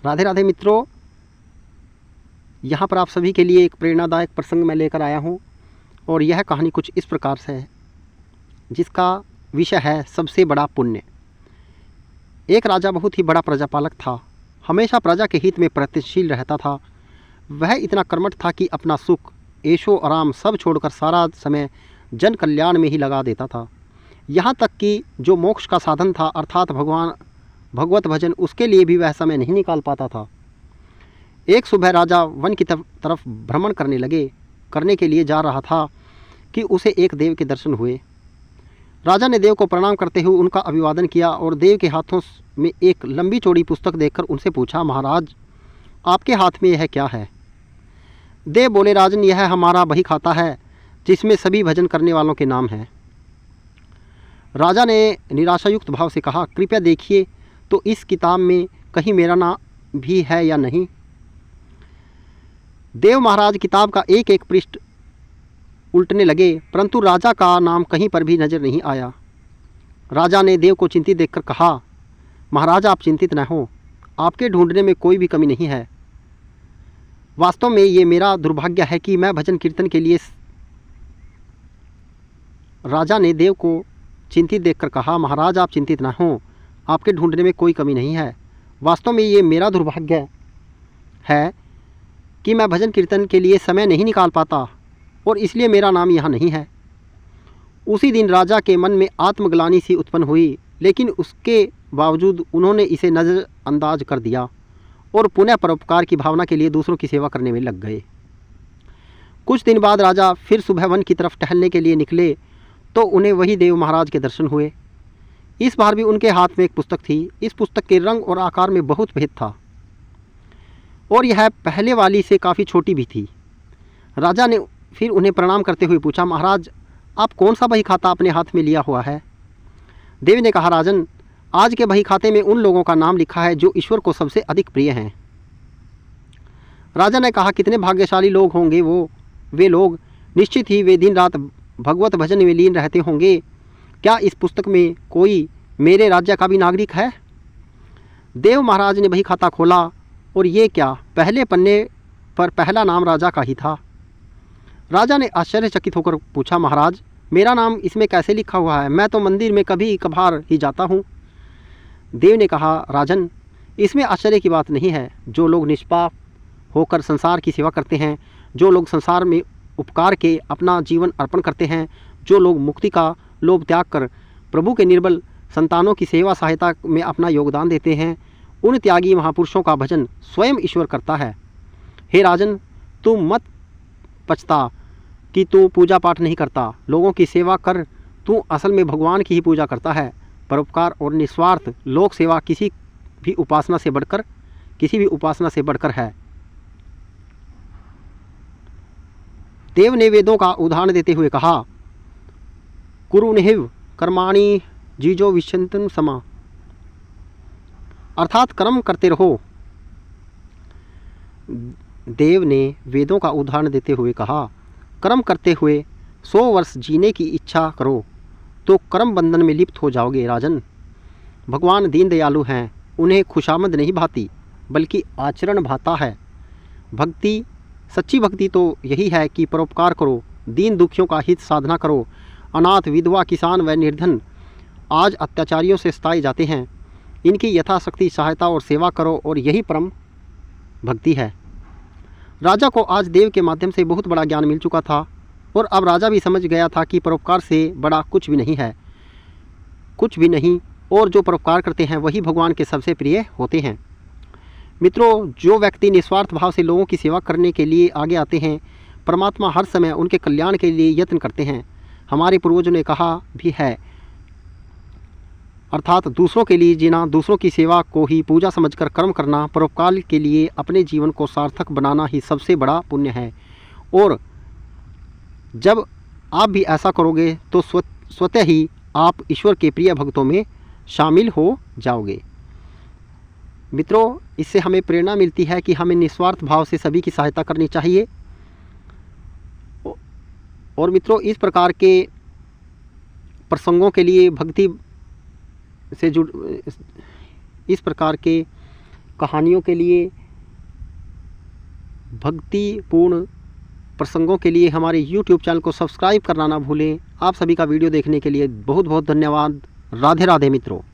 राधे राधे मित्रों, यहाँ पर आप सभी के लिए एक प्रेरणादायक प्रसंग मैं लेकर आया हूँ और यह कहानी कुछ इस प्रकार से है, जिसका विषय है सबसे बड़ा पुण्य। एक राजा बहुत ही बड़ा प्रजापालक था, हमेशा प्रजा के हित में प्रयत्नशील रहता था। वह इतना कर्मठ था कि अपना सुख, ऐशो आराम सब छोड़कर सारा समय जन कल्याण में ही लगा देता था। यहाँ तक कि जो मोक्ष का साधन था अर्थात भगवत भजन, उसके लिए भी वह समय नहीं निकाल पाता था। एक सुबह राजा वन की तरफ भ्रमण करने के लिए जा रहा था कि उसे एक देव के दर्शन हुए। राजा ने देव को प्रणाम करते हुए उनका अभिवादन किया और देव के हाथों में एक लंबी चौड़ी पुस्तक देखकर उनसे पूछा, महाराज आपके हाथ में यह क्या है? देव बोले, राजन यह हमारा बही खाता है जिसमें सभी भजन करने वालों के नाम हैं। राजा ने निराशायुक्त भाव से कहा, कृपया देखिए तो इस किताब में कहीं मेरा नाम भी है या नहीं। देव महाराज किताब का एक एक पृष्ठ उल्टने लगे, परंतु राजा का नाम कहीं पर भी नजर नहीं आया। राजा ने देव को चिंतित देखकर कहा, महाराज आप चिंतित न हो, आपके ढूंढने में कोई भी कमी नहीं है। वास्तव में ये मेरा दुर्भाग्य है कि मैं भजन कीर्तन के लिए। राजा ने देव को चिंतित देखकर कहा, महाराज आप चिंतित न हो, आपके ढूंढने में कोई कमी नहीं है। वास्तव में ये मेरा दुर्भाग्य है कि मैं भजन कीर्तन के लिए समय नहीं निकाल पाता और इसलिए मेरा नाम यहाँ नहीं है। उसी दिन राजा के मन में आत्मग्लानि सी उत्पन्न हुई, लेकिन उसके बावजूद उन्होंने इसे नज़रअंदाज कर दिया और पुनः परोपकार की भावना के लिए दूसरों की सेवा करने में लग गए। कुछ दिन बाद राजा फिर सुबह वन की तरफ टहलने के लिए निकले तो उन्हें वही देव महाराज के दर्शन हुए। इस बार भी उनके हाथ में एक पुस्तक थी। इस पुस्तक के रंग और आकार में बहुत भेद था और यह पहले वाली से काफ़ी छोटी भी थी। राजा ने फिर उन्हें प्रणाम करते हुए पूछा, महाराज आप कौन सा बही खाता अपने हाथ में लिया हुआ है? देव ने कहा, राजन आज के बही खाते में उन लोगों का नाम लिखा है जो ईश्वर को सबसे अधिक प्रिय हैं। राजा ने कहा, कितने भाग्यशाली लोग होंगे वे लोग, निश्चित ही वे दिन रात भगवत भजन में लीन रहते होंगे। क्या इस पुस्तक में कोई मेरे राज्य का भी नागरिक है? देव महाराज ने बही खाता खोला और ये क्या, पहले पन्ने पर पहला नाम राजा का ही था। राजा ने आश्चर्यचकित होकर पूछा, महाराज मेरा नाम इसमें कैसे लिखा हुआ है? मैं तो मंदिर में कभी कभार ही जाता हूँ। देव ने कहा, राजन इसमें आश्चर्य की बात नहीं है। जो लोग निष्पाप होकर संसार की सेवा करते हैं, जो लोग संसार में उपकार के अपना जीवन अर्पण करते हैं, जो लोग मुक्ति का लोभ त्याग कर प्रभु के निर्बल संतानों की सेवा सहायता में अपना योगदान देते हैं, उन त्यागी महापुरुषों का भजन स्वयं ईश्वर करता है। हे राजन, तू मत पछता कि तू पूजा पाठ नहीं करता, लोगों की सेवा कर, तू असल में भगवान की ही पूजा करता है। परोपकार और निस्वार्थ लोक सेवा किसी भी उपासना से बढ़कर है। देव ने वेदों का उदाहरण देते हुए कहा, कुरुनिहिव कर्माणि जीजो विश्यंतन समा, अर्थात कर्म करते रहो। देव ने वेदों का उदाहरण देते हुए कहा, कर्म करते हुए 100 वर्ष जीने की इच्छा करो तो कर्म बंधन में लिप्त हो जाओगे। राजन भगवान दीन दयालु हैं, उन्हें खुशामद नहीं भाती बल्कि आचरण भाता है। सच्ची भक्ति तो यही है कि परोपकार करो, दीन दुखियों का हित साधना करो। अनाथ, विधवा, किसान व निर्धन आज अत्याचारियों से सताए जाते हैं, इनकी यथाशक्ति सहायता और सेवा करो और यही परम भक्ति है। राजा को आज देव के माध्यम से बहुत बड़ा ज्ञान मिल चुका था और अब राजा भी समझ गया था कि परोपकार से बड़ा कुछ भी नहीं, और जो परोपकार करते हैं वही भगवान के सबसे प्रिय होते हैं। मित्रों, जो व्यक्ति निस्वार्थ भाव से लोगों की सेवा करने के लिए आगे आते हैं, परमात्मा हर समय उनके कल्याण के लिए यत्न करते हैं। हमारे पूर्वजों ने कहा भी है, अर्थात दूसरों के लिए जीना, दूसरों की सेवा को ही पूजा समझकर कर्म करना, परोपकार के लिए अपने जीवन को सार्थक बनाना ही सबसे बड़ा पुण्य है। और जब आप भी ऐसा करोगे तो स्वतः ही आप ईश्वर के प्रिय भक्तों में शामिल हो जाओगे। मित्रों, इससे हमें प्रेरणा मिलती है कि हमें निस्वार्थ भाव से सभी की सहायता करनी चाहिए। और मित्रों, इस प्रकार के प्रसंगों के लिए भक्ति से इस प्रकार के कहानियों के लिए, भक्तिपूर्ण प्रसंगों के लिए हमारे YouTube चैनल को सब्सक्राइब करना ना भूलें। आप सभी का वीडियो देखने के लिए बहुत बहुत धन्यवाद। राधे राधे मित्रों।